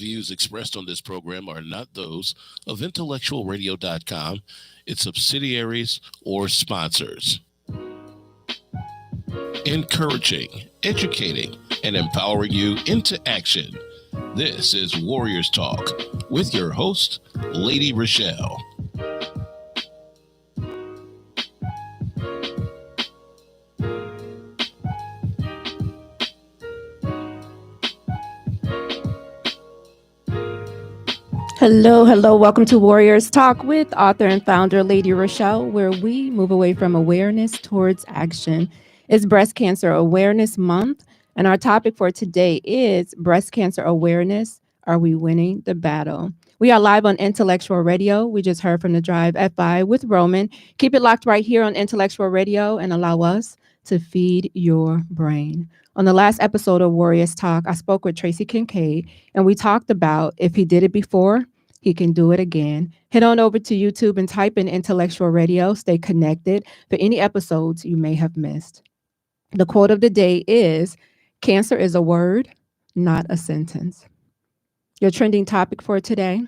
views expressed on this program are not those of IntellectualRadio.com, its subsidiaries, or sponsors. Encouraging, educating, and empowering you into action. This is Warriors Talk with your host, Lady Rochelle. Hello. Welcome to Warriors Talk with author and founder Lady Rochelle, where we move away from awareness towards action. It's Breast Cancer Awareness Month, and our topic for today is breast cancer awareness. Are we winning the battle? We are live on Intellectual Radio. We just heard from the Drive FI with Roland. Keep it locked right here on Intellectual Radio and allow us to feed your brain. On the last episode of Warriors Talk, I spoke with Tracy Kincaid, and we talked about if he did it before, he can do it again. Head on over to YouTube and type in Intellectual Radio. Stay connected for any episodes you may have missed. The quote of the day is, "Cancer is a word, not a sentence." Your trending topic for today: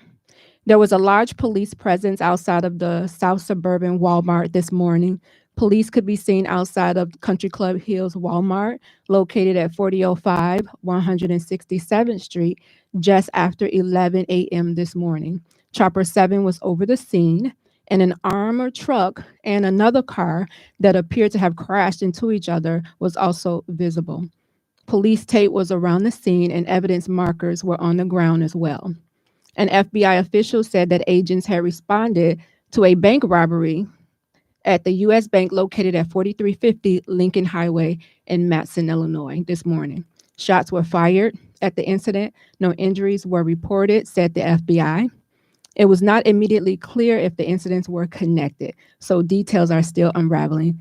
there was a large police presence outside of the South Suburban Walmart this morning. Police could be seen outside of Country Club Hills Walmart, located at 4005 167th Street, just after 11 a.m. this morning. Chopper 7 was over the scene, and an armored truck and another car that appeared to have crashed into each other was also visible. Police tape was around the scene, and evidence markers were on the ground as well. An FBI official said that agents had responded to a bank robbery at the U.S. Bank located at 4350 Lincoln Highway in Matson, Illinois this morning. Shots were fired at the incident. No injuries were reported, said the FBI. It was not immediately clear if the incidents were connected, so details are still unraveling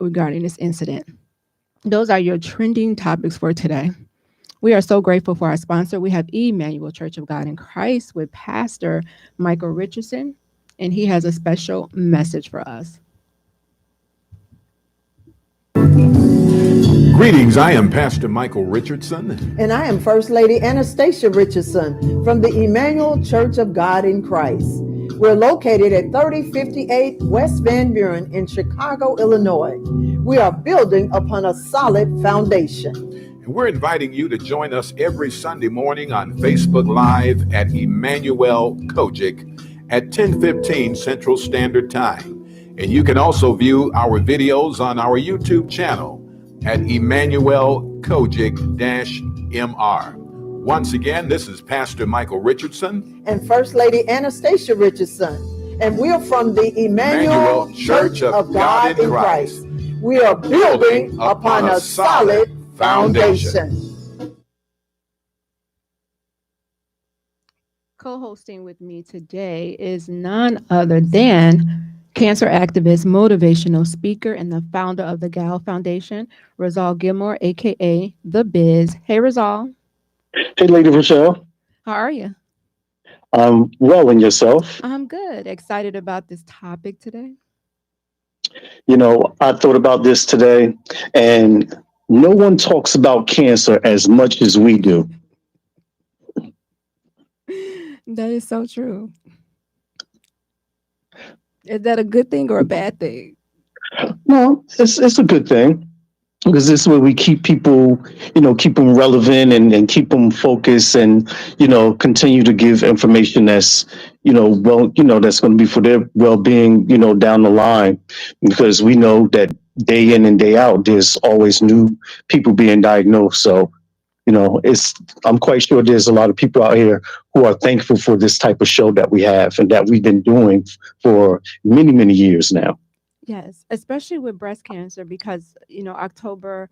regarding this incident. Those are your trending topics for today. We are so grateful for our sponsor. We have Emmanuel Church of God in Christ with Pastor Michael Richardson, and he has a special message for us. Greetings, I am Pastor Michael Richardson. And I am First Lady Anastasia Richardson from the Emmanuel Church of God in Christ. We're located at 3058 West Van Buren in Chicago, Illinois. We are building upon a solid foundation. And we're inviting you to join us every Sunday morning on Facebook Live at Emmanuel Kojic at 10:15 Central Standard Time. And you can also view our videos on our YouTube channel at Emmanuel Kojic-MR. Once again, this is Pastor Michael Richardson and First Lady Anastasia Richardson, and we're from the Emmanuel Church of God in Christ. We are building upon a solid foundation. Co-hosting with me today is none other than cancer activist, motivational speaker, and the founder of the Gal Foundation, Rizal Gilmore, aka The Biz. Hey, Rizal. Hey, Lady Rochelle. How are you? I'm well, and yourself? I'm good. Excited about this topic today. You know, I thought about this today, and no one talks about cancer as much as we do. That is so true. Is that a good thing or a bad thing? No, it's a good thing, because this way we keep people, keep them relevant and keep them focused, and, continue to give information that's, that's going to be for their well-being, down the line, because we know that day in and day out, there's always new people being diagnosed. So, I'm quite sure there's a lot of people out here who are thankful for this type of show that we have and that we've been doing for many, many years now. Yes, especially with breast cancer, because, October,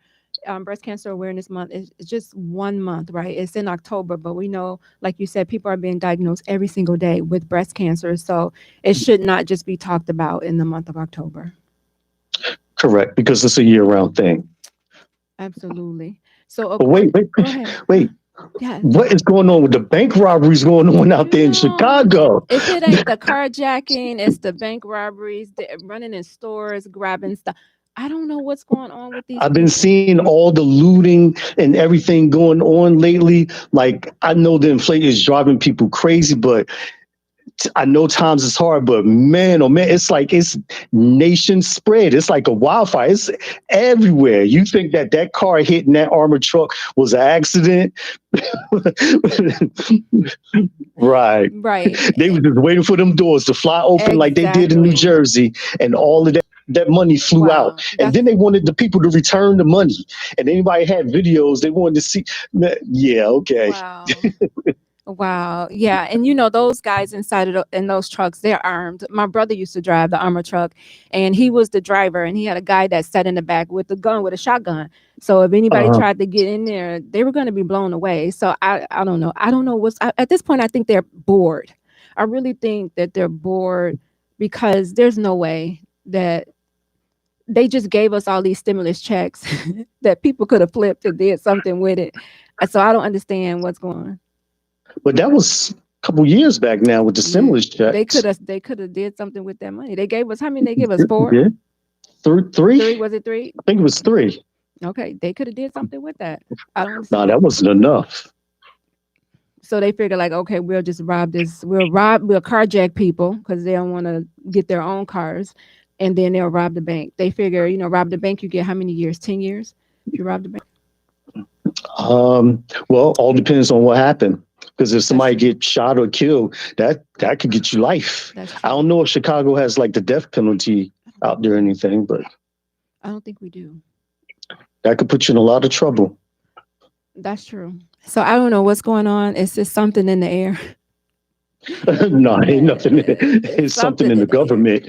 Breast Cancer Awareness Month is just 1 month, right? It's in October, but we know, like you said, people are being diagnosed every single day with breast cancer. So it should not just be talked about in the month of October. Correct, because it's a year-round thing. Absolutely. So, but wait. Yes. What is going on with the bank robberies going on out there in Chicago? If it ain't the carjacking, it's the bank robberies, running in stores, grabbing stuff. I don't know what's going on with these I've been people. seeing all the looting and everything going on lately. Like, I know the inflation is driving people crazy, but I know times is hard, but man, oh man, it's like it's nation spread. It's like a wildfire. It's everywhere. You think that car hitting that armored truck was an accident? Right. Right. They were just waiting for them doors to fly open like they did in New Exactly. Jersey, and all of that money flew Wow. out. And then they wanted the people to return the money. And anybody had videos, they wanted to see. Yeah, okay. Wow. Wow. Yeah. And you know, those guys inside of in those trucks, they're armed. My brother used to drive the armor truck, and he was the driver, and he had a guy that sat in the back with a shotgun. So if anybody Uh-huh. tried to get in there, they were going to be blown away. So I don't know. I don't know at this point, I think they're bored. I really think that they're bored because there's no way that they just gave us all these stimulus checks that people could have flipped and did something with it. So I don't understand what's going on. But that was a couple years back now with the stimulus checks. They could have did something with that money. They gave us how many? They gave us 4. Yeah. Three? Three? Was it 3? I think it was 3. Okay, they could have did something with that. I don't No, understand. that wasn't enough. So they figure like, okay, we'll just rob this. We'll carjack people because they don't want to get their own cars, and then they'll rob the bank. They figure, rob the bank, you get how many years? 10 years if you rob the bank. Well, all depends on what happened. Because if somebody gets shot or killed, that could get you life. I don't know if Chicago has like the death penalty out there or anything, but I don't think we do. That could put you in a lot of trouble. That's true. So I don't know what's going on. It's just something in the air. No, ain't nothing. It's something in the government.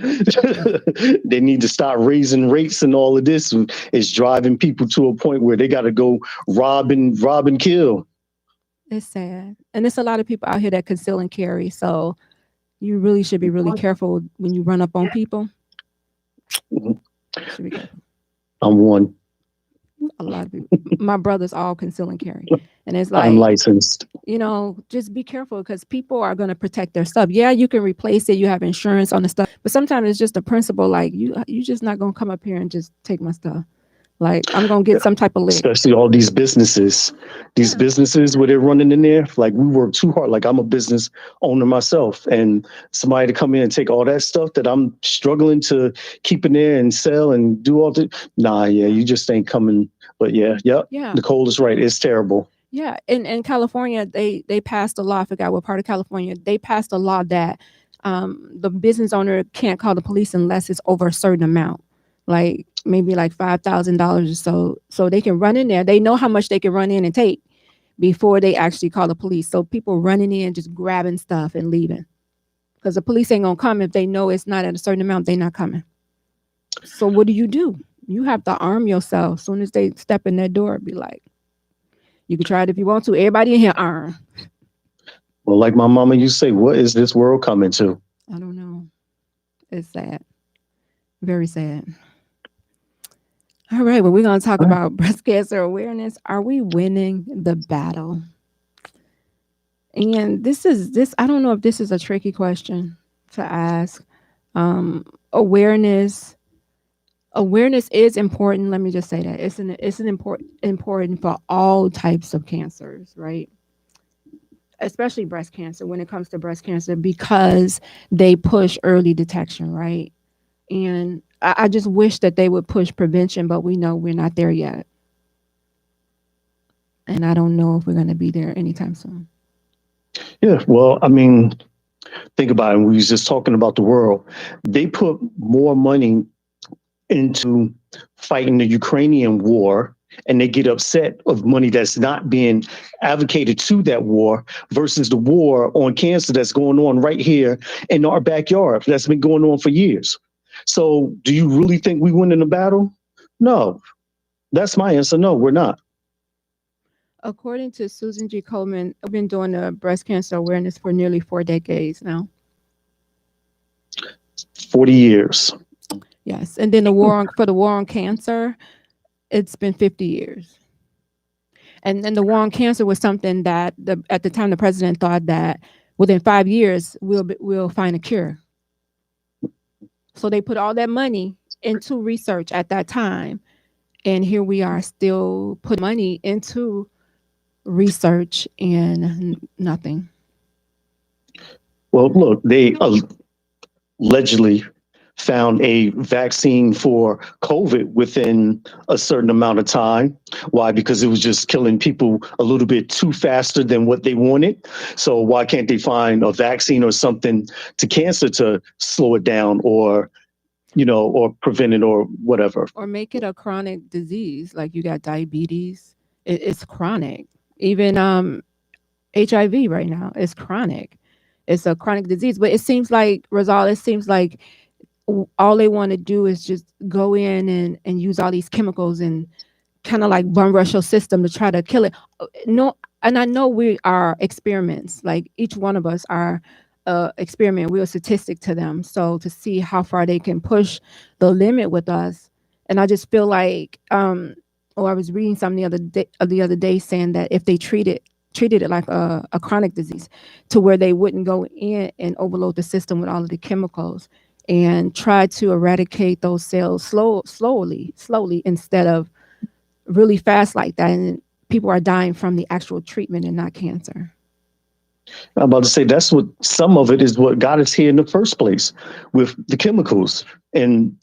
They need to start raising rates, and all of this is driving people to a point where they got to go rob and kill. It's sad. And there's a lot of people out here that conceal and carry. So you really should be really careful when you run up on people. Should be careful. I'm one. A lot of people. My brothers all conceal and carry. And it's like, I'm licensed. Just be careful because people are going to protect their stuff. Yeah, you can replace it. You have insurance on the stuff. But sometimes it's just a principle. Like you just not going to come up here and just take my stuff. Like I'm going to get some type of lick. Especially all these businesses where they're running in there. Like we work too hard. Like I'm a business owner myself, and somebody to come in and take all that stuff that I'm struggling to keep in there and sell and do all the. Nah, yeah, you just ain't coming. But yeah. Nicole is right. It's terrible. Yeah, in California, they passed a law. I forgot what part of California. They passed a law that the business owner can't call the police unless it's over a certain amount, like maybe like $5,000 or so. So they can run in there. They know how much they can run in and take before they actually call the police. So people running in, just grabbing stuff and leaving, because the police ain't gonna come if they know it's not at a certain amount. They're not coming. So what do? You have to arm yourself. As soon as they step in that door, be like, you can try it if you want to. Everybody in here armed. Well, like my mama used to say, what is this world coming to? I don't know. It's sad. Very sad. All right. Well, we're going to talk about breast cancer awareness. Are we winning the battle? And I don't know if this is a tricky question to ask. Awareness is important. Let me just say that it's an important for all types of cancers, right? Especially breast cancer, when it comes to breast cancer, because they push early detection, right? And I just wish that they would push prevention, but we know we're not there yet. And I don't know if we're going to be there anytime soon. Yeah, well, I mean, think about it. We was just talking about the world. They put more money into fighting the Ukrainian war, and they get upset of money that's not being advocated to that war versus the war on cancer that's going on right here in our backyard that's been going on for years. So do you really think we win in the battle? No. That's my answer. No, we're not. According to Susan G. Komen, I've been doing the breast cancer awareness for nearly 4 decades now. 40 years. Yes. And then the war on cancer, it's been 50 years. And then the war on cancer was something that at the time the president thought that within 5 years we'll find a cure. So they put all that money into research at that time. And here we are still putting money into research and nothing. Well, look, they allegedly found a vaccine for COVID within a certain amount of time. Why? Because it was just killing people a little bit too faster than what they wanted. So why can't they find a vaccine or something to cancer to slow it down, or or prevent it, or whatever? Or make it a chronic disease, like you got diabetes. It's chronic. Even HIV right now is chronic. It's a chronic disease. But it seems like, Rosal, it seems like all they want to do is just go in and use all these chemicals and kind of like bum rush your system to try to kill it. No, and I know we are experiments. Like each one of us are experiment. We're a statistic to them. So to see how far they can push the limit with us. And I just feel like, I was reading something the other day saying that if they treated it like a chronic disease, to where they wouldn't go in and overload the system with all of the chemicals and try to eradicate those cells slowly, instead of really fast like that. And people are dying from the actual treatment and not cancer. I'm about to say that's what some of it is what got us here in the first place, with the chemicals and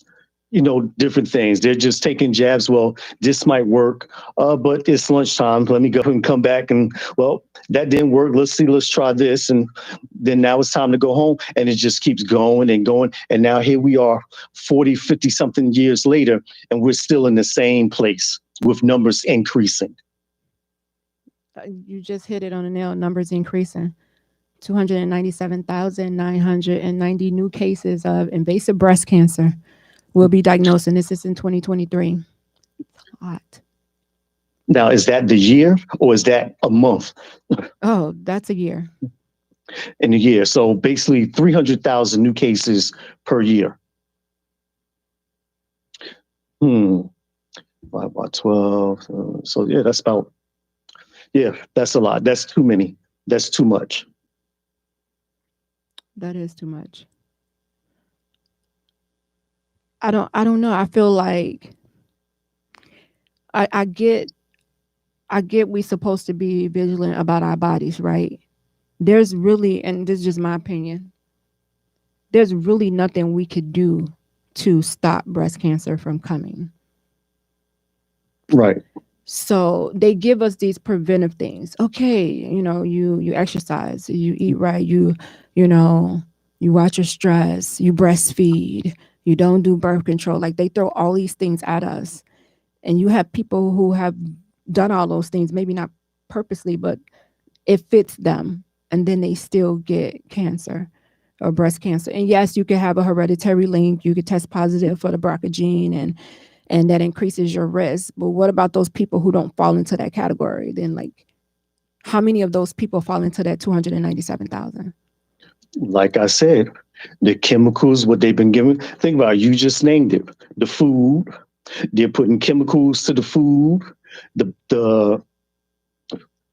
different things. They're just taking jabs. Well, this might work, but it's lunchtime. Let me go and come back. And well, that didn't work. Let's try this. And then now it's time to go home. And it just keeps going and going. And now here we are 40, 50 something years later, and we're still in the same place with numbers increasing. You just hit it on the nail. Numbers increasing. 297,990 new cases of invasive breast cancer will be diagnosed, and this is in 2023. It's hot. Now, is that the year or is that a month? Oh, that's a year. In a year. So basically 300,000 new cases per year. 5 by 12. So yeah, that's a lot. That's too many. That's too much. That is too much. I don't know. I feel like I get we supposed to be vigilant about our bodies, right? There's really, and this is just my opinion, there's really nothing we could do to stop breast cancer from coming. Right. So they give us these preventive things. Okay, you exercise, you eat right, you watch your stress, you breastfeed, you don't do birth control. Like they throw all these things at us. And you have people who have done all those things, maybe not purposely, but it fits them. And then they still get cancer or breast cancer. And yes, you could have a hereditary link. You could test positive for the BRCA gene and that increases your risk. But what about those people who don't fall into that category? Then like, how many of those people fall into that 297,000? Like I said, the chemicals, what they've been given. Think about it, you just named it. The food. They're putting chemicals to the food, the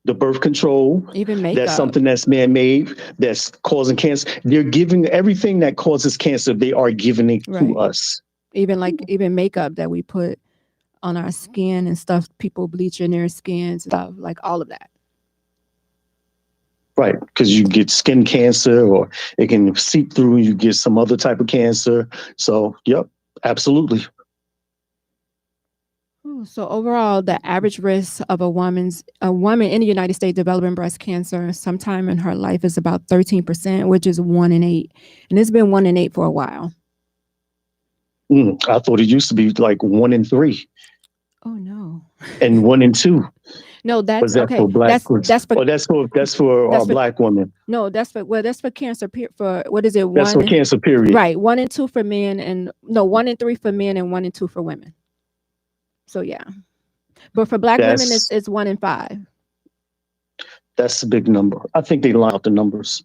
birth control. Even makeup. That's something that's man-made, that's causing cancer. They're giving everything that causes cancer, they are giving it to us. Even makeup that we put on our skin and stuff, people bleaching their skin, stuff, like all of that. Right, because you get skin cancer, or it can seep through, you get some other type of cancer. So, yep, absolutely. So overall, the average risk of a woman in the United States developing breast cancer sometime in her life is about 13%, which is 1 in 8. And it's been 1 in 8 for a while. I thought it used to be like 1 in 3. Oh no. And 1 in 2. No, that's okay. For black? That's for our black women. No, that's for cancer. For what is it? That's for cancer. Period. Right, 1 in 2 for men, and 1 in 3 for men, and 1 in 2 for women. So yeah, but for black women, it's 1 in 5. That's a big number. I think they lie out the numbers.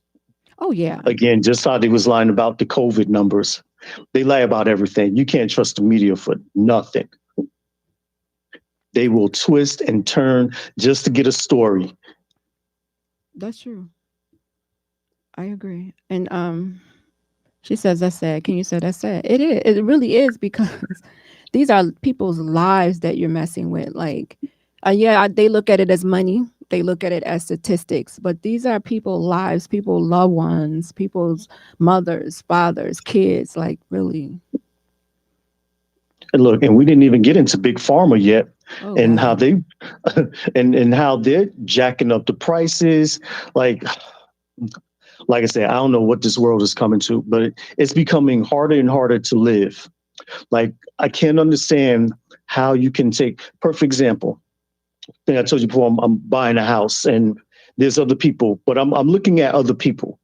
Oh yeah. Again, just how they was lying about the COVID numbers. They lie about everything. You can't trust the media for nothing. They will twist and turn just to get a story. That's true. I agree. And She says that's sad. Can you say that's sad? It is. It really is because these are people's lives that you're messing with. Like, yeah, they look at it as money. They look at it as statistics, but these are people's lives, people's loved ones, people's mothers, fathers, kids. Like, really. And look, and we didn't even get into big pharma yet, Oh, and wow. how they and how they're jacking up the prices. Like I said, I don't know what this world is coming to, but it's becoming harder and harder to live. Like, I can't understand how you can take perfect example. I think I told you before, I'm buying a house and there's other people, but I'm looking at other people.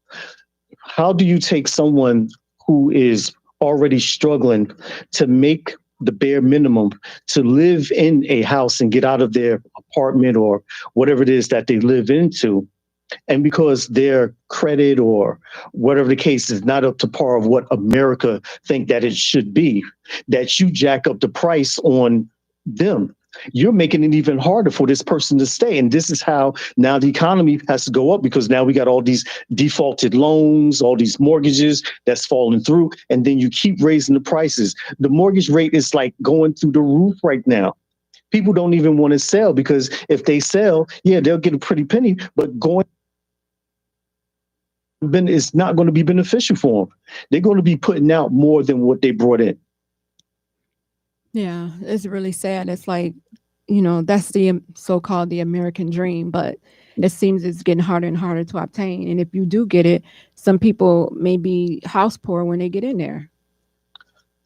How do you take someone who is already struggling to make the bare minimum to live in a house and get out of their apartment or whatever it is that they live into? And because their credit or whatever the case is not up to par of what America think that it should be, that you jack up the price on them. You're making it even harder for this person to stay. And this is how now the economy has to go up, because now we got all these defaulted loans, all these mortgages that's falling through. And then you keep raising the prices. The mortgage rate is like going through the roof right now. People don't even want to sell, because if they sell, yeah, they'll get a pretty penny, but going is not going to be beneficial for them. They're going to be putting out more than what they brought in. Yeah, it's really sad. It's like, that's the so-called the American dream, but it seems it's getting harder and harder to obtain. And if you do get it, some people may be house poor when they get in there.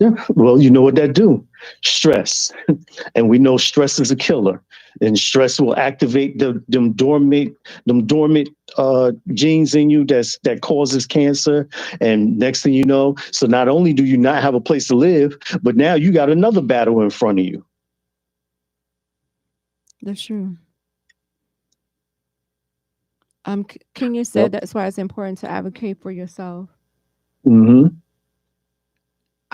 Yeah, well, you know what that do? Stress. And we know stress is a killer. And stress will activate them dormant genes in you that causes cancer. And next thing you know, so not only do you not have a place to live, but now you got another battle in front of you. That's true. Kenya said that's why it's important to advocate for yourself. Mm-hmm.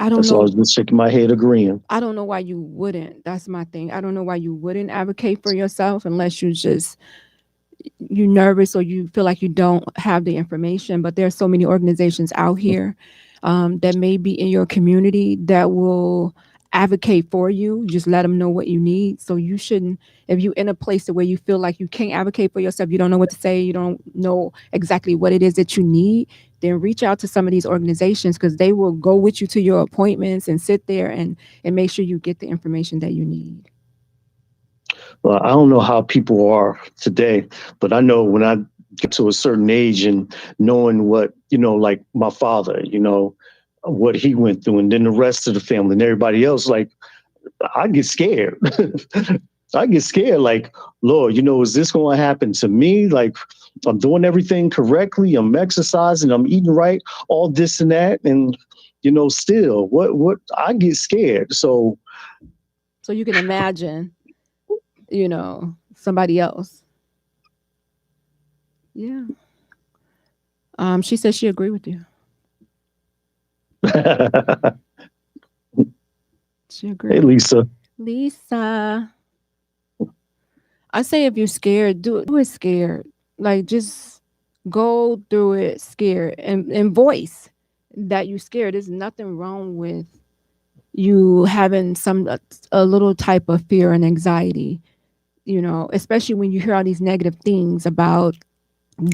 I don't That's know. why I was just shaking my head agreeing. I don't know why you wouldn't. That's my thing. I don't know why you wouldn't advocate for yourself unless you're nervous or you feel like you don't have the information. But there's so many organizations out here that may be in your community that will advocate for you. Just let them know what you need. So you shouldn't, if you're in a place where you feel like you can't advocate for yourself, you don't know what to say, you don't know exactly what it is that you need, then reach out to some of these organizations, because they will go with you to your appointments and sit there and make sure you get the information that you need. Well, I don't know how people are today, but I know when I get to a certain age and knowing what, like my father, what he went through, and then the rest of the family and everybody else, like, I get scared. I get scared, like, Lord, is this going to happen to me? Like, I'm doing everything correctly. I'm exercising. I'm eating right, all this and that. And, still what I get scared. So you can imagine, somebody else. Yeah. She says she agreed with you. She agreed. Hey, Lisa. I say if you're scared, do it scared. Like, just go through it scared and voice that you're scared. There's nothing wrong with you having a little type of fear and anxiety, especially when you hear all these negative things about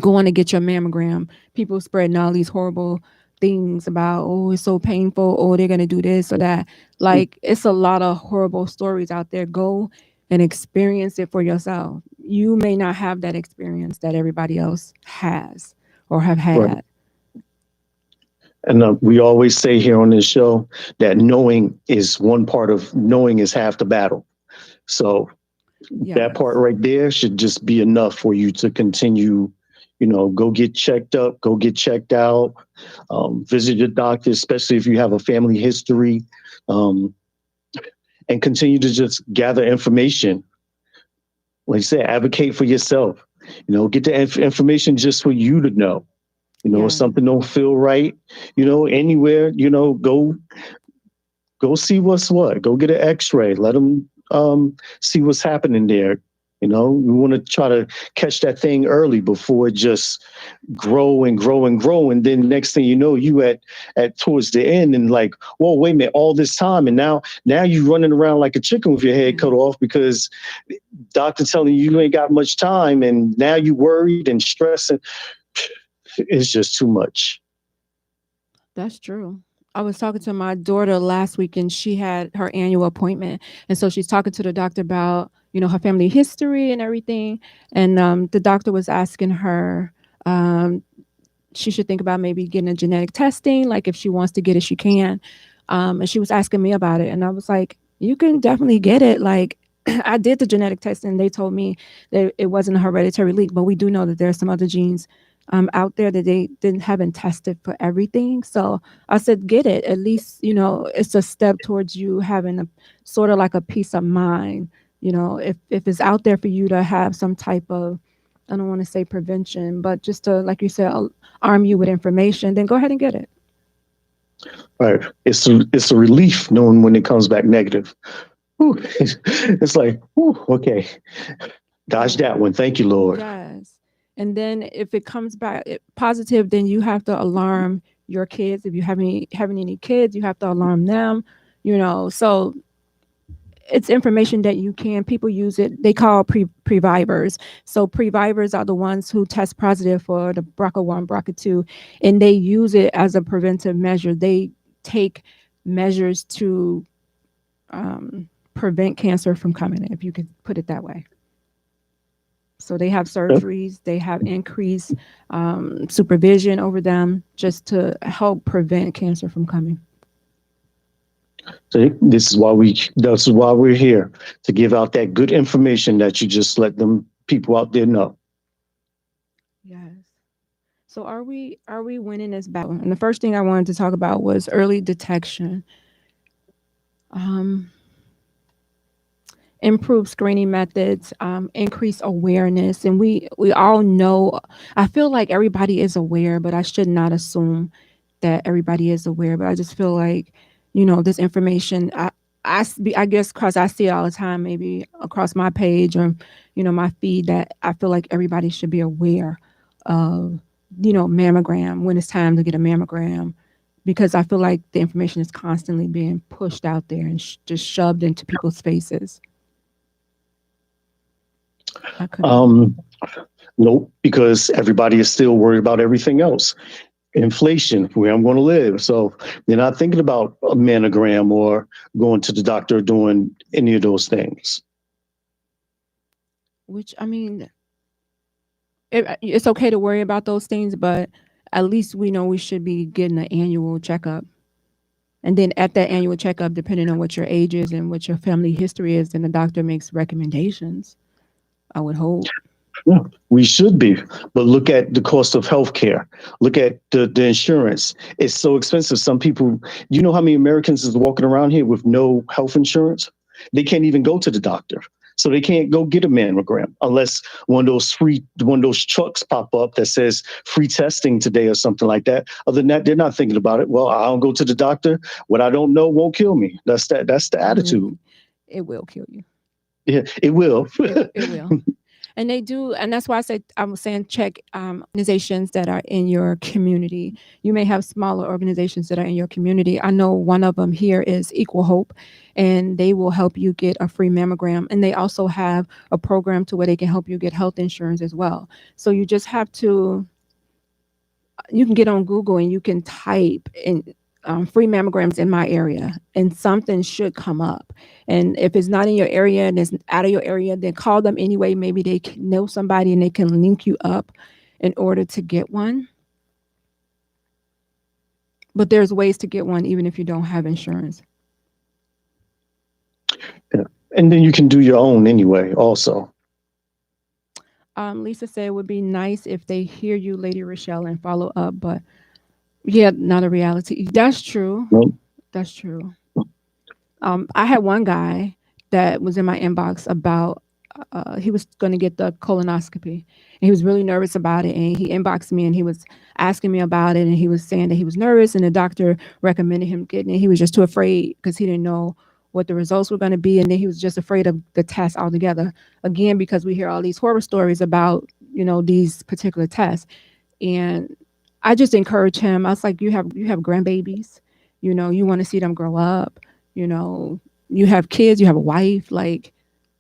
going to get your mammogram. People spreading all these horrible things about, oh, it's so painful, oh, they're going to do this or that. Like, it's a lot of horrible stories out there. Go and experience it for yourself. You may not have that experience that everybody else has or have had. Right. And we always say here on this show that knowing is half the battle. So that part right there should just be enough for you to continue, go get checked up, go get checked out, visit your doctor, especially if you have a family history, and continue to just gather information. Like I said, advocate for yourself, get the information just for you to know. If something don't feel right, anywhere, go see what's what. Go get an X-ray. Let them see what's happening there. We want to try to catch that thing early before it just grow and grow and grow. And then next thing you know, you at towards the end and like, whoa, wait a minute, all this time. And now you running around like a chicken with your head cut off because doctor telling you ain't got much time. And now you worried and stressing. It's just too much. That's true. I was talking to my daughter last week and she had her annual appointment. And so she's talking to the doctor about, her family history and everything. And the doctor was asking her, she should think about maybe getting a genetic testing. Like if she wants to get it, she can. And she was asking me about it. And I was like, you can definitely get it. Like I did the genetic testing and they told me that it wasn't a hereditary leak, but we do know that there are some other genes out there that they haven't tested for everything. So I said, get it. At least, it's a step towards you having a sort of like a peace of mind. If it's out there for you to have some type of, I don't want to say prevention, but just to, like you said, arm you with information, then go ahead and get it. Right. It's a relief knowing when it comes back negative. Whew. It's like, whew, okay, dodge that one. Thank you, Lord. Yes. And then if it comes back positive, then you have to alarm your kids. If you have any kids, you have to alarm them, so it's information that people use it. They call previvors. So previvors are the ones who test positive for the BRCA1, BRCA2, and they use it as a preventive measure. They take measures to prevent cancer from coming in, if you could put it that way. So they have surgeries, they have increased supervision over them just to help prevent cancer from coming. So that's why we're here, to give out that good information that you just let them people out there know. Yes. So are we winning this battle? And the first thing I wanted to talk about was early detection. Improve screening methods, increase awareness. And we all know, I feel like everybody is aware, but I should not assume that everybody is aware. But I just feel like, this information, I guess because I see it all the time, maybe across my page or, my feed, that I feel like everybody should be aware of, mammogram, when it's time to get a mammogram, because I feel like the information is constantly being pushed out there and just shoved into people's faces. Nope, because everybody is still worried about everything else. Inflation, where I'm going to live. So they're not thinking about a mammogram or going to the doctor or doing any of those things. Which, I mean, it's okay to worry about those things, but at least we know we should be getting an annual checkup. And then at that annual checkup, depending on what your age is and what your family history is, then the doctor makes recommendations, I would hope. Yeah, we should be. But look at the cost of healthcare. Look at the insurance. It's so expensive. Some people, you know how many Americans is walking around here with no health insurance? They can't even go to the doctor. So they can't go get a mammogram unless one of those trucks pop up that says free testing today or something like that. Other than that, they're not thinking about it. Well, I don't go to the doctor. What I don't know won't kill me. That's the attitude. It will kill you. Yeah, it will. It will. And they do, and that's why I'm saying check organizations that are in your community. You may have smaller organizations that are in your community. I know one of them here is Equal Hope, and they will help you get a free mammogram. And they also have a program to where they can help you get health insurance as well. So you just have to, you can get on Google and you can type in free mammograms in my area, and something should come up. And if it's not in your area and it's out of your area, then call them anyway. Maybe they know somebody and they can link you up in order to get one. But there's ways to get one even if you don't have insurance. Yeah. And then you can do your own anyway also. Lisa said it would be nice if they hear you, Lady Rochelle, and follow up, but yeah, not a reality. That's true. Nope. That's true. I had one guy that was in my inbox about he was going to get the colonoscopy, and he was really nervous about it. And he inboxed me and he was asking me about it, and he was saying that he was nervous, and the doctor recommended him getting it. He was just too afraid because he didn't know what the results were going to be, and then he was just afraid of the test altogether. Again, because we hear all these horror stories about, these particular tests. And I just encourage him. I was like, you have grandbabies, you want to see them grow up, you have kids, you have a wife. Like,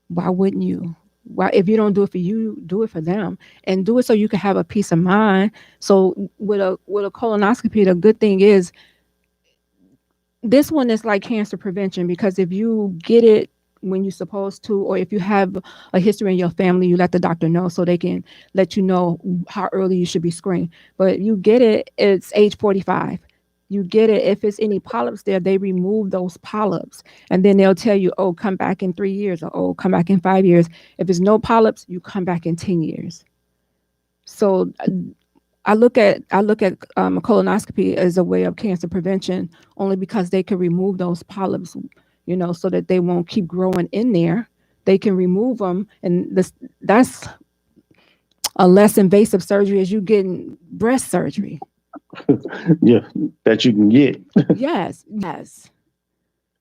why wouldn't you? Why, if you don't do it for you, do it for them, and do it so you can have a peace of mind. So with a colonoscopy, the good thing is this one is like cancer prevention, because if you get it when you're supposed to, or if you have a history in your family, you let the doctor know so they can let you know how early you should be screened. But you get it, it's age 45. You get it. If it's any polyps there, they remove those polyps, and then they'll tell you, oh, come back in 3 years, or oh, come back in 5 years. If there's no polyps, you come back in 10 years. So I look at a colonoscopy as a way of cancer prevention, only because they can remove those polyps, so that they won't keep growing in there. They can remove them, and that's a less invasive surgery as you getting breast surgery. Yeah, that you can get. Yes.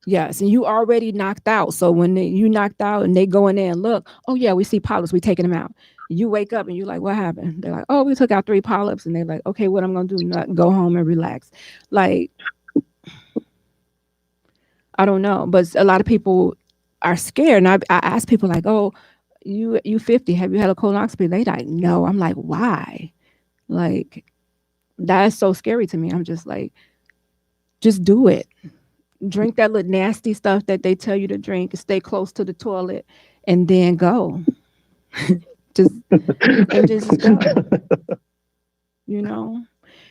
And you already knocked out. So when you knocked out and they go in there and look, oh yeah, we see polyps, we taking them out. You wake up and you're like, what happened? They're like, oh, we took out 3 polyps. And they're like, okay, what I'm gonna do? Not go home and relax. Like, I don't know, but a lot of people are scared. And I ask people like, oh, you 50, have you had a colonoscopy? They like, no. I'm like, why? Like, that's so scary to me. I'm just like, just do it. Drink that little nasty stuff that they tell you to drink, stay close to the toilet, and then go. just go.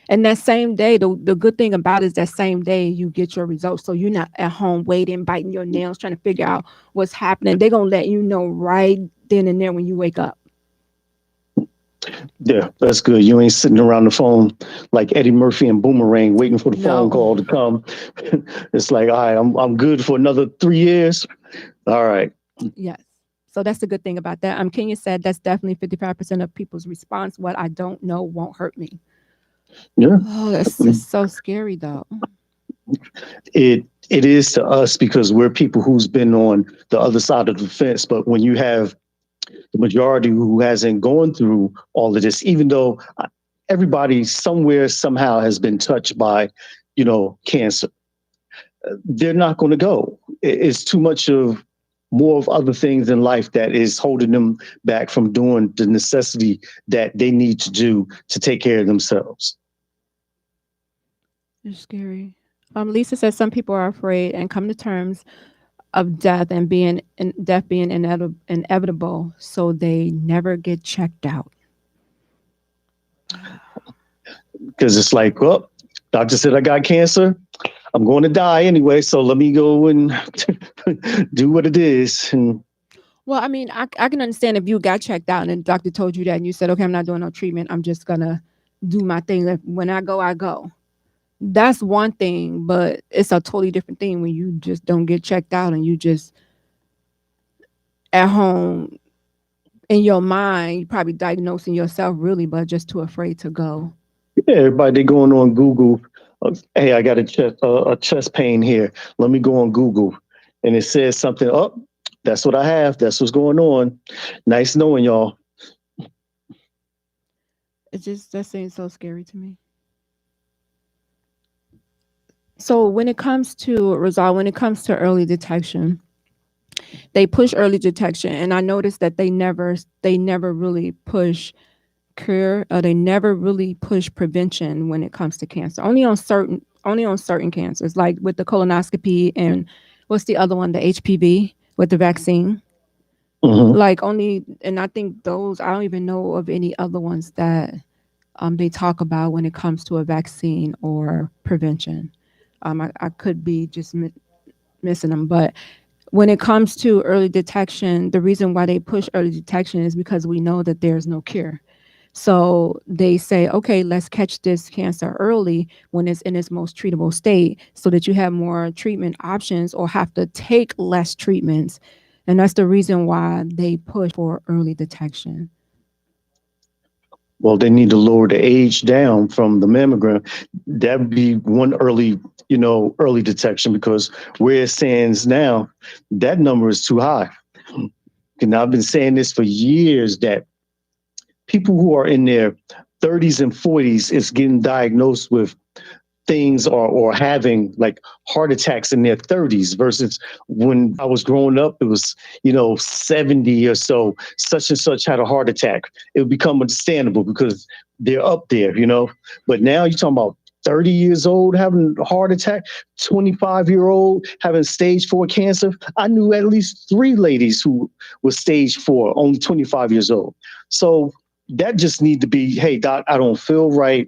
And that same day, the good thing about it is that same day you get your results. So you're not at home waiting, biting your nails, trying to figure out what's happening. They're going to let you know right then and there when you wake up. Yeah, that's good. You ain't sitting around the phone like Eddie Murphy and Boomerang waiting for the phone call to come. It's like, all right, I'm good for another 3 years. All right. Yes. So that's the good thing about that. Kenya said that's definitely 55% of people's response. What I don't know won't hurt me. Yeah. Oh, that's so scary though. It is to us because we're people who's been on the other side of the fence. But when you have the majority who hasn't gone through all of this, even though everybody somewhere somehow has been touched by, cancer, they're not going to go. It's too much of more of other things in life that is holding them back from doing the necessity that they need to do to take care of themselves. It's scary. Lisa says some people are afraid and come to terms of death and death being inevitable, so they never get checked out. Because it's like, well, doctor said I got cancer. I'm going to die anyway, so let me go and do what it is. And well, I mean, I can understand if you got checked out and the doctor told you that and you said, okay, I'm not doing no treatment. I'm just going to do my thing. When I go, I go. That's one thing, but it's a totally different thing when you just don't get checked out and you just at home in your mind, you're probably diagnosing yourself really, but just too afraid to go. Yeah, everybody, they going on Google. Hey, I got a chest pain here. Let me go on Google. And it says something, oh, that's what I have. That's what's going on. Nice knowing y'all. That seems so scary to me. So when it comes to early detection, they push early detection, and I noticed that they never really push cure, or they never really push prevention when it comes to cancer. Only on certain cancers, like with the colonoscopy and what's the other one, the HPV with the vaccine. Mm-hmm. Like only, and I think those, I don't even know of any other ones that they talk about when it comes to a vaccine or prevention. I could be just missing them, but when it comes to early detection, the reason why they push early detection is because we know that there's no cure. So they say, okay, let's catch this cancer early when it's in its most treatable state so that you have more treatment options or have to take less treatments. And that's the reason why they push for early detection. Well, they need to lower the age down from the mammogram. That would be one early, early detection, because where it stands now, that number is too high. And I've been saying this for years, that people who are in their 30s and 40s is getting diagnosed with things or having like heart attacks in their 30s, versus when I was growing up, it was, 70 or so, such and such had a heart attack. It would become understandable because they're up there, But now you're talking about 30 years old having a heart attack, 25-year-old having stage 4 cancer. I knew at least 3 ladies who were stage 4, only 25 years old. So that just need to be, hey, doc, I don't feel right.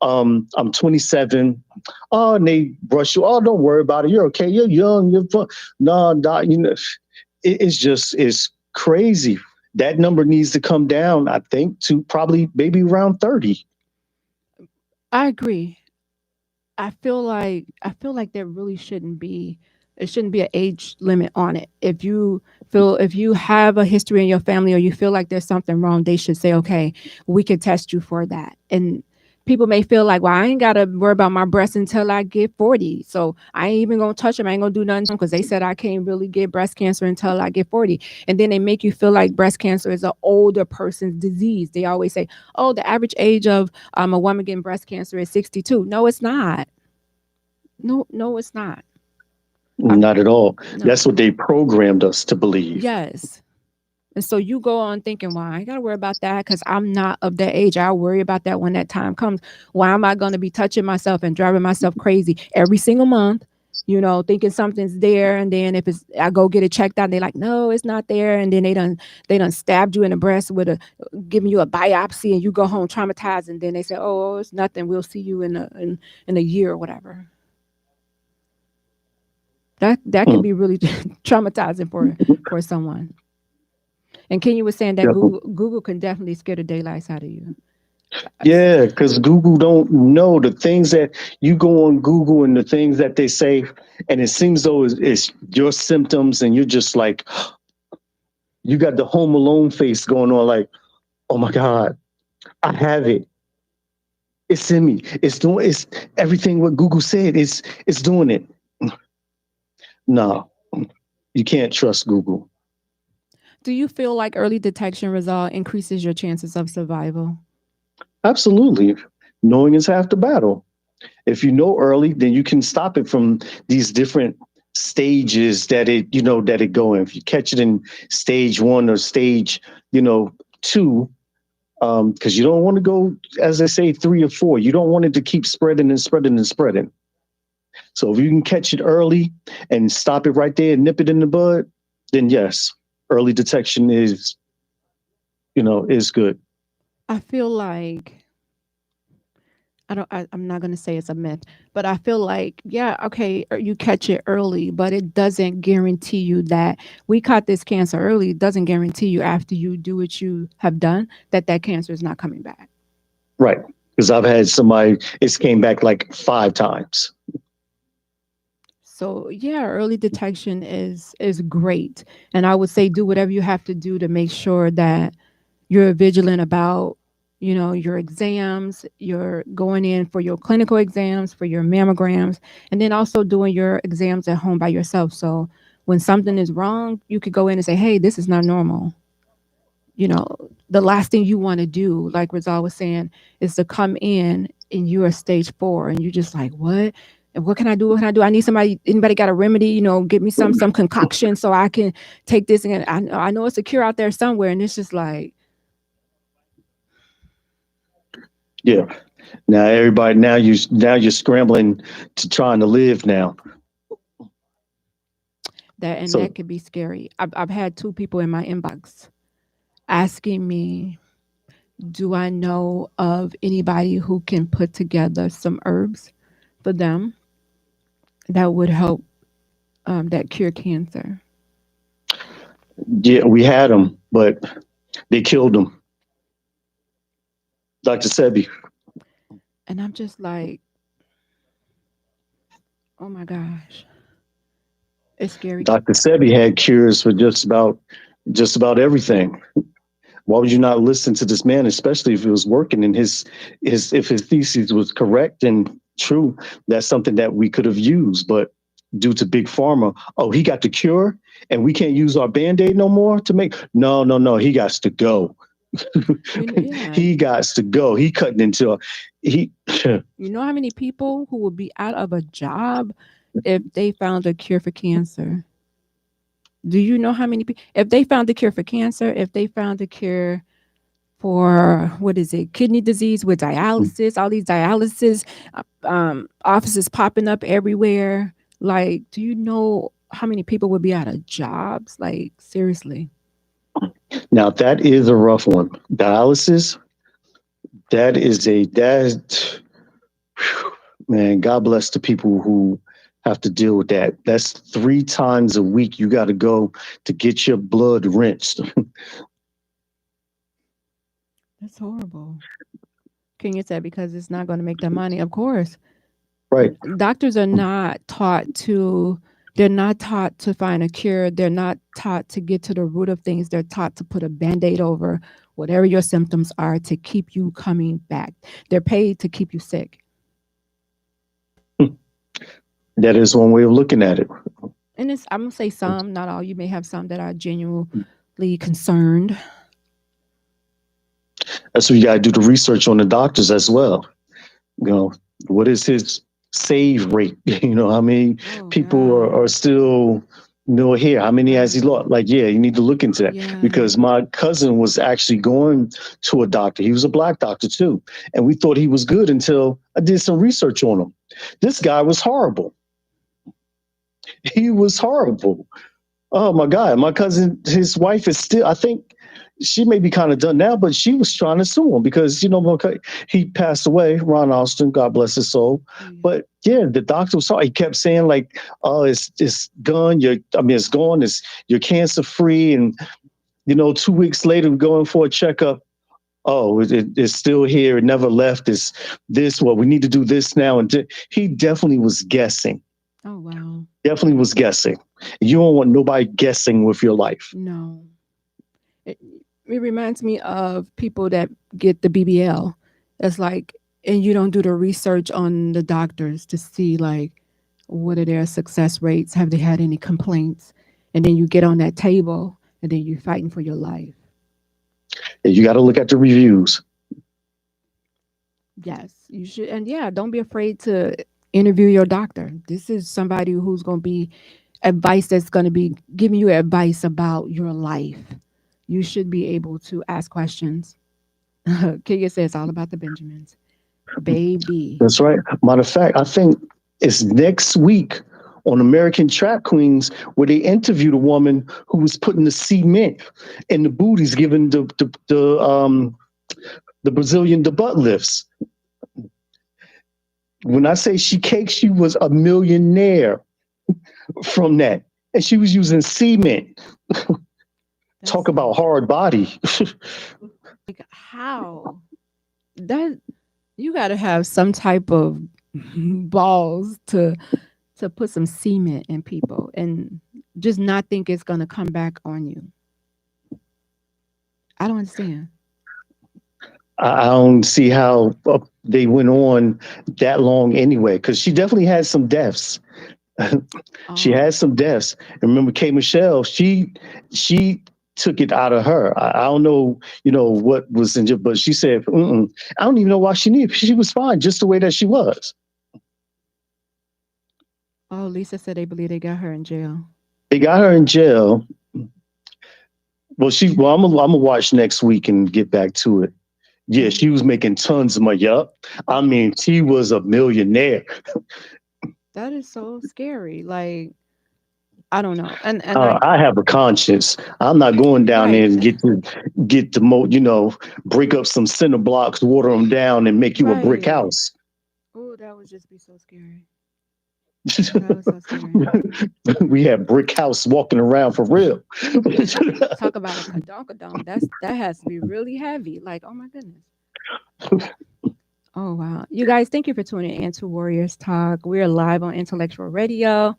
I'm 27. Oh, and they brush you. Oh, don't worry about it. You're okay. You're young. You're fun. No, doc, it's crazy. That number needs to come down, I think, to probably maybe around 30. I agree. I feel like there really shouldn't be. It shouldn't be an age limit on it. If you have a history in your family, or you feel like there's something wrong, they should say, okay, we can test you for that. And people may feel like, well, I ain't got to worry about my breasts until I get 40. So I ain't even going to touch them. I ain't going to do nothing because they said I can't really get breast cancer until I get 40. And then they make you feel like breast cancer is an older person's disease. They always say, oh, the average age of a woman getting breast cancer is 62. No, it's not. No, it's not. Not at all. No. That's what they programmed us to believe. Yes. And so you go on thinking, well, I ain't got to worry about that because I'm not of that age. I'll worry about that when that time comes. Why am I going to be touching myself and driving myself crazy every single month, thinking something's there. And then if I go get it checked out, they're like, no, it's not there. And then they done stabbed you in the breast with giving you a biopsy, and you go home traumatized. And then they say, oh, it's nothing. We'll see you in a year or whatever. That can be really traumatizing for someone. And Kenya was saying that Google can definitely scare the daylights out of you. Yeah, because Google don't know the things that you go on Google and the things that they say, and it seems though it's your symptoms, and you're just like, you got the Home Alone face going on, like, oh my God, I have it. It's in me. It's everything what Google said. It's doing it. No, you can't trust Google. Do you feel like early detection result increases your chances of survival? Absolutely. Knowing is half the battle. If you know early, then you can stop it from these different stages that it go in. If you catch it in stage 1 or stage, 2, because you don't want to go, as they say, 3 or 4. You don't want it to keep spreading and spreading and spreading. So if you can catch it early and stop it right there and nip it in the bud, then yes, early detection is good. I feel like I'm not going to say it's a myth, but I feel like, yeah, okay, you catch it early, but it doesn't guarantee you that we caught this cancer early. It doesn't guarantee you after you do what you have done that cancer is not coming back. Right. Because I've had somebody, it's came back like 5 times. So yeah, early detection is great. And I would say do whatever you have to do to make sure that you're vigilant about, your exams, you're going in for your clinical exams, for your mammograms, and then also doing your exams at home by yourself. So when something is wrong, you could go in and say, hey, this is not normal. The last thing you want to do, like Rizal was saying, is to come in and you're a stage 4 and you're just like, what? And what can I do? What can I do? I need anybody got a remedy, get me some concoction so I can take this. And I know it's a cure out there somewhere. And it's just like. Yeah. Now everybody, now you're scrambling to trying to live now. That could be scary. I've had 2 people in my inbox asking me, do I know of anybody who can put together some herbs for them that would help that cure cancer? Yeah, we had them, but they killed them. Dr. Sebi. And I'm just like, oh my gosh. It's scary. Dr. Sebi had cures for just about everything. Why would you not listen to this man, especially if it was working and if his thesis was correct and true. That's something that we could have used, but due to big pharma, oh, he got the cure and we can't use our Band-Aid no more to make. No, no, no. He got to go. Yeah. He got to go. He cutting into he. You know how many people who would be out of a job if they found a cure for cancer? Do you know how many people, if they found the cure for cancer, if they found the cure for, what is it, kidney disease with dialysis, all these dialysis offices popping up everywhere. Like, do you know how many people would be out of jobs? Like, seriously. Now that is a rough one. Dialysis. That man. God bless the people who have to deal with that. That's 3 times a week you got to go to get your blood rinsed. That's horrible. Can you say because it's not going to make them money? Of course. Right. Doctors are not taught to, they're not taught to find a cure. They're not taught to get to the root of things. They're taught to put a Band-Aid over whatever your symptoms are to keep you coming back. They're paid to keep you sick. That is one way of looking at it. And it's, I'm going to say some, not all. You may have some that are genuinely concerned. That's what you got to do the research on the doctors as well. You know, what is his save rate? You know, how many people are still, here? How many has he lost? Like, yeah, you need to look into that because my cousin was actually going to a doctor. He was a Black doctor too. And we thought he was good until I did some research on him. This guy was horrible. He was horrible. Oh my God. My cousin, his wife is still, I think she may be kind of done now, but she was trying to sue him because, he passed away, Ron Austin, God bless his soul. But yeah, the doctor was sorry. He kept saying like, oh, it's gone. It's gone. You're cancer free. And, 2 weeks later, we're going for a checkup. Oh, it's still here. It never left. It's this, we need to do this now. And he definitely was guessing. Oh, wow. Definitely was guessing. You don't want nobody guessing with your life. No. It reminds me of people that get the BBL. It's like, and you don't do the research on the doctors to see like, what are their success rates? Have they had any complaints? And then you get on that table and then you're fighting for your life. And you got to look at the reviews. Yes, you should. And don't be afraid to interview your doctor. This is somebody who's going to be advice that's going to be giving you advice about your life. You should be able to ask questions. Kenya says it's all about the Benjamins. Baby. That's right. Matter of fact, I think it's next week on American Trap Queens where they interviewed a woman who was putting the cement in the booties, giving the Brazilian the butt lifts. When I say she caked, she was a millionaire from that. And she was using cement. Talk about hard body. Like how? That you got to have some type of balls to put some cement in people and just not think it's going to come back on you. I don't understand. I don't see how they went on that long anyway, because she definitely had some deaths. She had some deaths. And remember, K. Michelle, she took it out of her. I don't know, what was in it, but she said, I don't even know why she needed. She was fine just the way that she was. Oh, Lisa said they believe they got her in jail. They got her in jail. Well, I'm gonna watch next week and get back to it. Yeah, she was making tons of money. Yup. I mean, she was a millionaire. That is so scary. Like, I don't know. And I have a conscience. I'm not going down there and get the break up some cinder blocks, water them down, and make you a brick house. Oh, that would just be so scary. That was so scary. We had brick house walking around for real. Talk about a kadonkadonk. That has to be really heavy. Like, oh my goodness. Oh wow. You guys, thank you for tuning in to Warriors Talk. We're live on Intellectual Radio.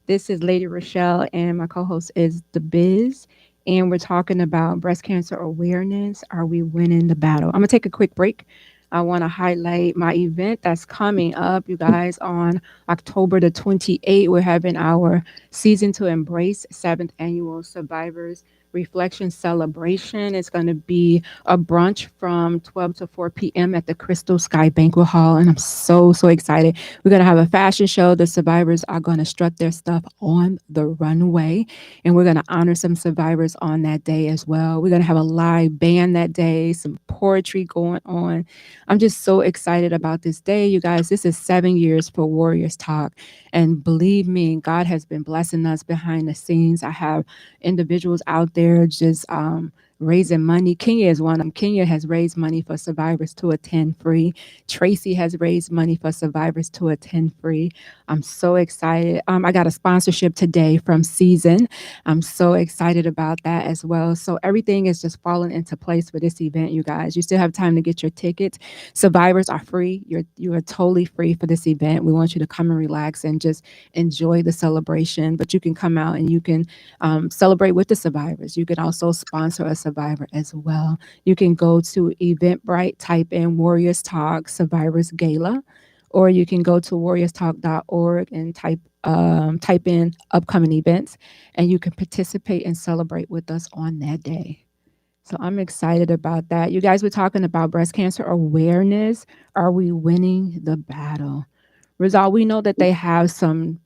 This is Lady Rochelle and my co-host is The Biz. And we're talking about breast cancer awareness. Are we winning the battle? I'm gonna take a quick break. I want to highlight my event that's coming up, you guys, on October the 28th. We're having our Season to Embrace 7th Annual Survivors Reflection Celebration. It's going to be a brunch from 12 to 4 p.m. at the Crystal Sky Banquet Hall. And I'm so, so excited. We're going to have a fashion show. The survivors are going to strut their stuff on the runway. And we're going to honor some survivors on that day as well. We're going to have a live band that day, some poetry going on. I'm just so excited about this day, you guys. This is 7 years for Warriors Talk. And believe me, God has been blessing us behind the scenes. I have individuals out there just raising money. Kenya is one of them. Kenya has raised money for survivors to attend free. Tracy has raised money for survivors to attend free. I'm so excited. I got a sponsorship today from Season. I'm so excited about that as well. So everything is just falling into place for this event, you guys. You still have time to get your tickets. Survivors are free. You are totally free for this event. We want you to come and relax and just enjoy the celebration. But you can come out and you can celebrate with the survivors. You can also sponsor a survivor as well. You can go to Eventbrite, type in Warriors Talk Survivors Gala, or you can go to warriorstalk.org and type in upcoming events, and you can participate and celebrate with us on that day. So I'm excited about that. You guys were talking about breast cancer awareness. Are we winning the battle? Rizal, we know that they have some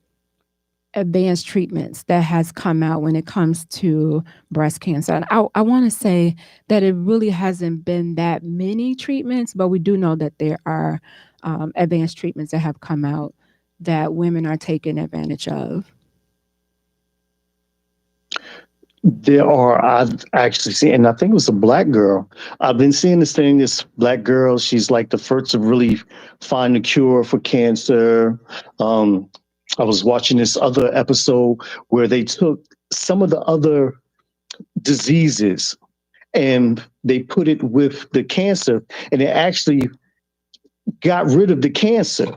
advanced treatments that has come out when it comes to breast cancer. And I want to say that it really hasn't been that many treatments, but we do know that there are advanced treatments that have come out that women are taking advantage of. There are, I've actually seen, and I think it was a black girl. I've been seeing this black girl. She's like the first to really find a cure for cancer. I was watching this other episode where they took some of the other diseases and they put it with the cancer, and it actually got rid of the cancer.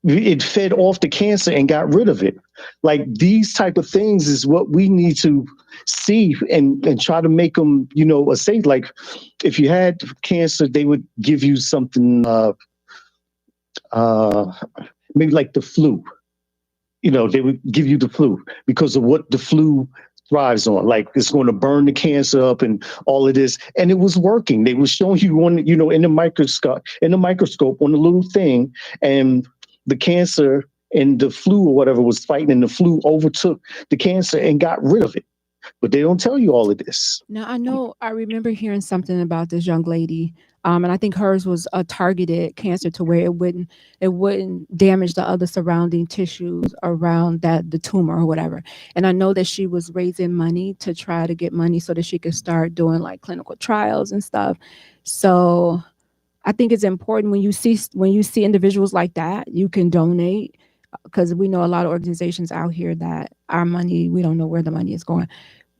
It fed off the cancer and got rid of it. Like, these type of things is what we need to see and try to make them, a safe. Like, if you had cancer, they would give you something, maybe like the flu. They would give you the flu because of what the flu thrives on. Like, it's going to burn the cancer up and all of this. And it was working. They were showing you on, in the microscope on the little thing, and the cancer and the flu or whatever was fighting, and the flu overtook the cancer and got rid of it. But they don't tell you all of this. Now, I remember hearing something about this young lady, and I think hers was a targeted cancer to where it wouldn't damage the other surrounding tissues around the tumor or whatever. And I know that she was raising money to try to get money so that she could start doing like clinical trials and stuff. So I think it's important when you see individuals like that, you can donate, because we know a lot of organizations out here that our money, we don't know where the money is going.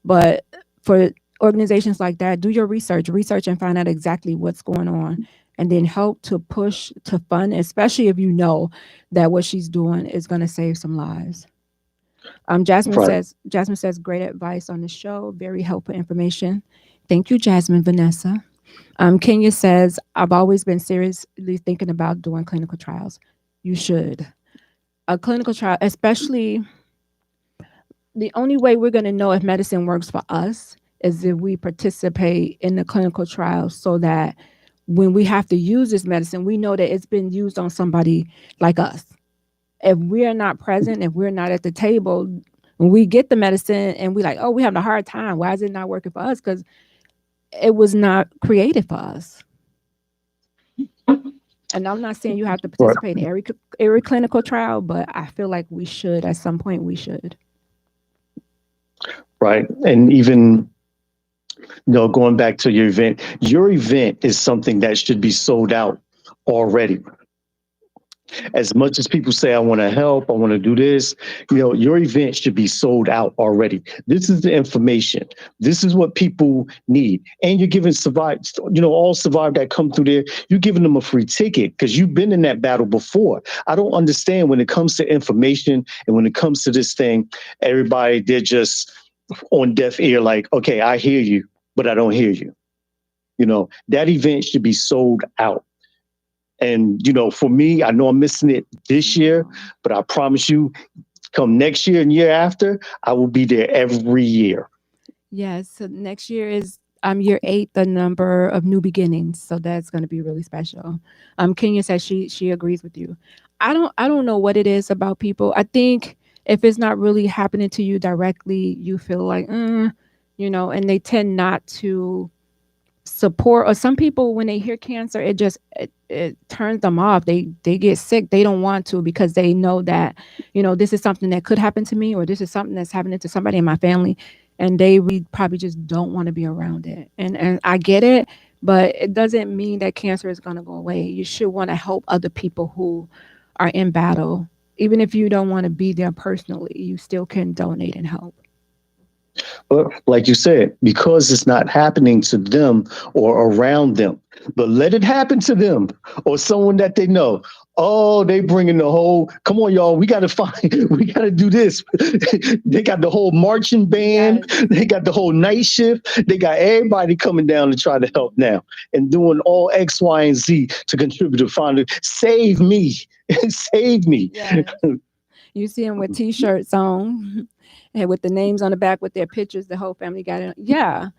But for organizations like that, do your research and find out exactly what's going on, and then help to push to fund, especially if you know that what she's doing is going to save some lives. Jasmine says great advice on the show, very helpful information. Thank you, Jasmine. Vanessa. Kenya says, I've always been seriously thinking about doing clinical trials. You should. A clinical trial, especially, the only way we're going to know if medicine works for us is if we participate in the clinical trial, so that when we have to use this medicine, we know that it's been used on somebody like us. If we're not present, if we're not at the table, when we get the medicine and we're like, oh, we have a hard time. Why is it not working for us? Because it was not created for us. And I'm not saying you have to participate in every clinical trial, but I feel like we should. At some point, we should. Right. And even, going back to your event is something that should be sold out already. As much as people say, I want to help, I want to do this, your event should be sold out already. This is the information. This is what people need. And you're giving all survivors that come through there, you're giving them a free ticket because you've been in that battle before. I don't understand when it comes to information and when it comes to this thing, everybody, they're just on deaf ear, like, okay, I hear you, but I don't hear you. That event should be sold out. And, for me, I know I'm missing it this year, but I promise you, come next year and year after, I will be there every year. Yes. So next year is year 8, the number of new beginnings. So that's going to be really special. Kenya says she agrees with you. I don't know what it is about people. I think if it's not really happening to you directly, you feel like, and they tend not to support. Or some people, when they hear cancer, it turns them off. They get sick. They don't want to, because they know that, this is something that could happen to me, or this is something that's happening to somebody in my family, and they really probably just don't want to be around it. And I get it, but it doesn't mean that cancer is going to go away. You should want to help other people who are in battle. Even if you don't want to be there personally, you still can donate and help. But like you said, because it's not happening to them or around them, but let it happen to them or someone that they know. Oh, they bringing the whole, come on, y'all, we got to do this. They got the whole marching band. Yes. They got the whole night shift. They got everybody coming down to try to help now and doing all X, Y, and Z to contribute to find it. Save me. Save me. Yes. You see them with T-shirts on and with the names on the back with their pictures. The whole family got it. Yeah.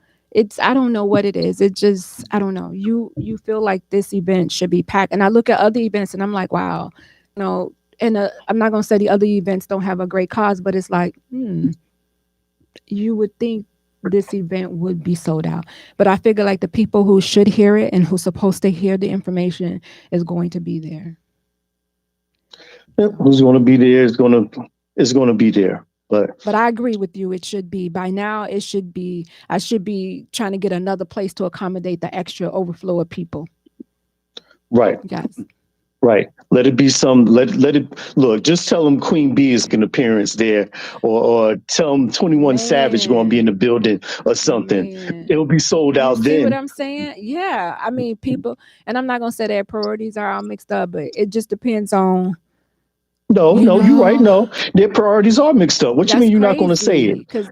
I don't know what it is. It just, I don't know. You feel like this event should be packed. And I look at other events and I'm like, wow, and I'm not going to say the other events don't have a great cause, but it's like, you would think this event would be sold out. But I figure like the people who should hear it and who's supposed to hear the information is going to be there. Yep, who's going to be there is going to be there. But I agree with you. It should be by now. I should be trying to get another place to accommodate the extra overflow of people. Right. Yes. Right. Let it be let it look. Just tell them Queen B is an appearance there, or tell them 21 Savage going to be in the building or something. Man. It'll be sold out then. See what I'm saying? Yeah. I mean, people, and I'm not going to say their priorities are all mixed up, but it just depends on. No, you're right. No, their priorities are mixed up. What you mean you're not going to say it? Because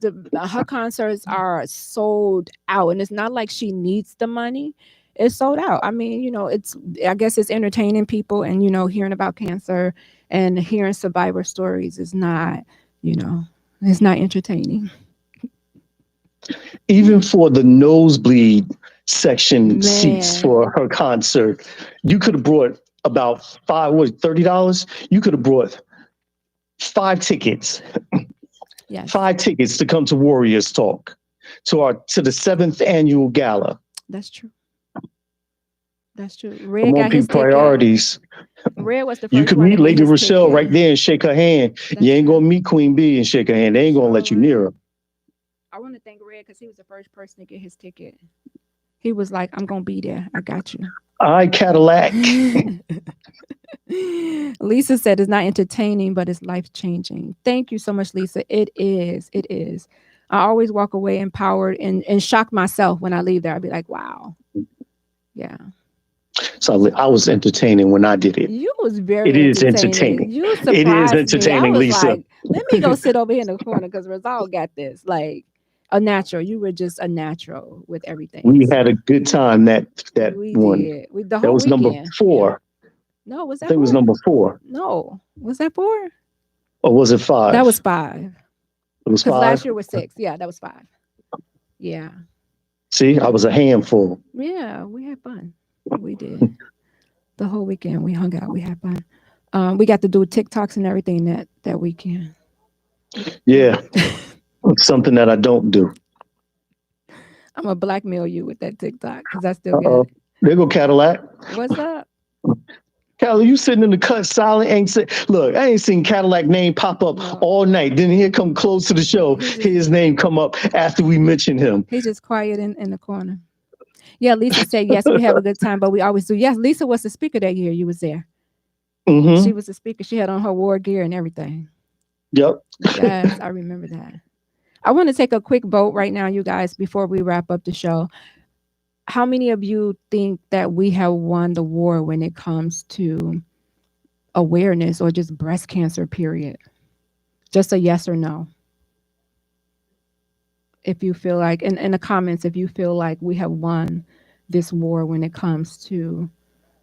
her concerts are sold out, and it's not like she needs the money. It's sold out. I mean, I guess it's entertaining people, and hearing about cancer and hearing survivor stories is not, it's not entertaining. Even for the nosebleed section seats for her concert, you could have brought about $30. You could have brought 5 tickets. Yes. 5 tickets to come to Warriors Talk to the 7th annual gala. That's true. Red got his priorities. Red was the first. You could meet Lady Rochelle right there and shake her hand. You ain't gonna meet Queen B and shake her hand. They ain't gonna let you near her. I want to thank Red because he was the first person to get his ticket. He was like, "I'm gonna be there. I got you." Cadillac. Lisa said it's not entertaining, but it's life-changing. Thank you so much, Lisa. It is. I always walk away empowered and shock myself when I leave there. I'll be like, wow. Yeah. So I was entertaining when I did it. You was very It is entertaining. You surprised it is entertaining, me. I was Lisa. Like, let me go sit over here in the corner because Rizal got this. Like a natural. You were just a natural with everything. We had a good time that we one. Did. The whole that was weekend. Number 4. Yeah. No, was that? I think 4? It was number 4. No, was that 4? Or was it 5? That was 5. It was 5. Last year was 6. Yeah, that was 5. Yeah. See, I was a handful. Yeah, we had fun. We did. The whole weekend we hung out. We had fun. We got to do TikToks and everything that weekend. Yeah. Something that I don't do. I'm gonna blackmail you with that TikTok because I still get it. There go Cadillac. What's up? Cadillac, you sitting in the cut silent, ain't say, look, I ain't seen Cadillac name pop up all night. Then here come close to the show, his name come up after we mention him. He's just quiet in the corner. Yeah, Lisa said, yes, we have a good time, but we always do. Yes, Lisa was the speaker that year. You was there. Mm-hmm. She was the speaker. She had on her war gear and everything. Yep. Yes, I remember that. I want to take a quick vote right now, you guys, before we wrap up the show. How many of you think that we have won the war when it comes to awareness or just breast cancer, period? Just a yes or no. If you feel like, in the comments, if you feel like we have won this war when it comes to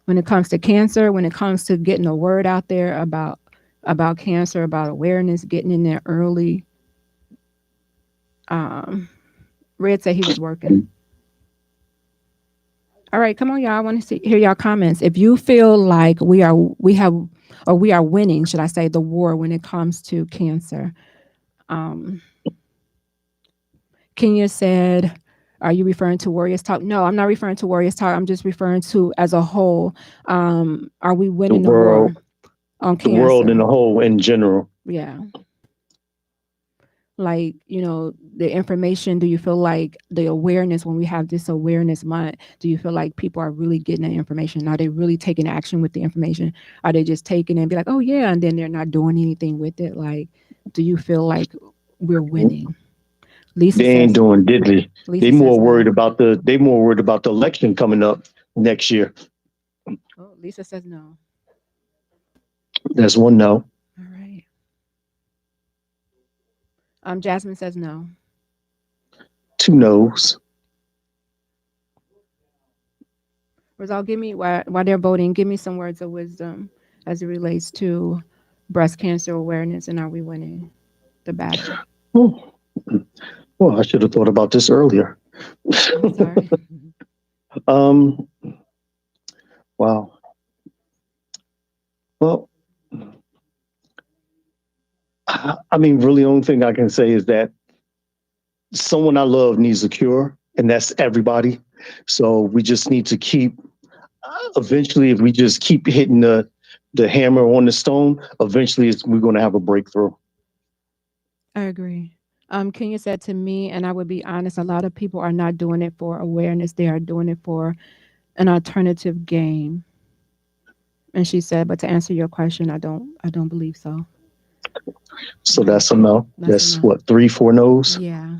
when it comes to cancer, when it comes to getting the word out there about cancer, about awareness, getting in there early. Red said he was working. All right, come on, y'all. I want to hear y'all comments. If you feel like we are winning, should I say, the war when it comes to cancer. Kenya said, are you referring to Warriors Talk? No, I'm not referring to Warriors Talk. I'm just referring to as a whole. Are we winning the war on cancer? The world in the whole in general. Yeah. Like, the information, do you feel like the awareness, when we have this awareness month, do you feel like people are really getting the information? Are they really taking action with the information? Are they just taking it and be like, oh yeah, and then they're not doing anything with it? Like, do you feel like we're winning? Lisa they ain't doing diddly. They more worried about the election coming up next year. Oh, Lisa says no. That's one no. All right. Jasmine says no. 2 no's. Rizal, give me, while they're voting, give me some words of wisdom as it relates to breast cancer awareness, and are we winning the battle? Well, I should have thought about this earlier. I'm sorry. Wow. Well, I mean, really, the only thing I can say is that someone I love needs a cure, and that's everybody. So we just need to keep, eventually, if we just keep hitting the hammer on the stone, eventually we're going to have a breakthrough. I agree. Kenya said to me, and I would be honest, a lot of people are not doing it for awareness. They are doing it for an alternative game. And she said, but to answer your question, I don't believe so. So that's a no. That's what, 3, 4 no's? Yeah.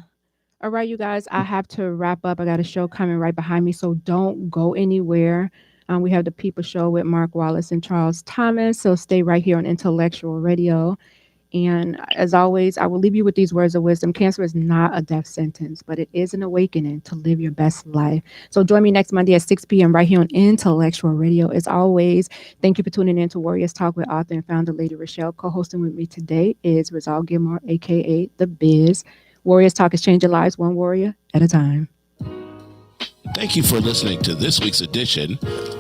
All right, you guys, I have to wrap up. I got a show coming right behind me, so don't go anywhere. We have the People Show with Mark Wallace and Charles Thomas, so stay right here on Intellectual Radio. And as always, I will leave you with these words of wisdom. Cancer is not a death sentence, but it is an awakening to live your best life. So join me next Monday at 6 p.m. right here on Intellectual Radio. As always, thank you for tuning in to Warriors Talk with author and founder Lady Rochelle. Co-hosting with me today is Rizal Gilmore, a.k.a. The Biz. Warriors Talk is changing lives one warrior at a time. Thank you for listening to this week's edition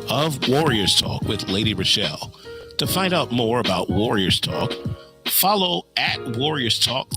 of Warriors Talk with Lady Rochelle. To find out more about Warriors Talk, follow at Warriors Talk,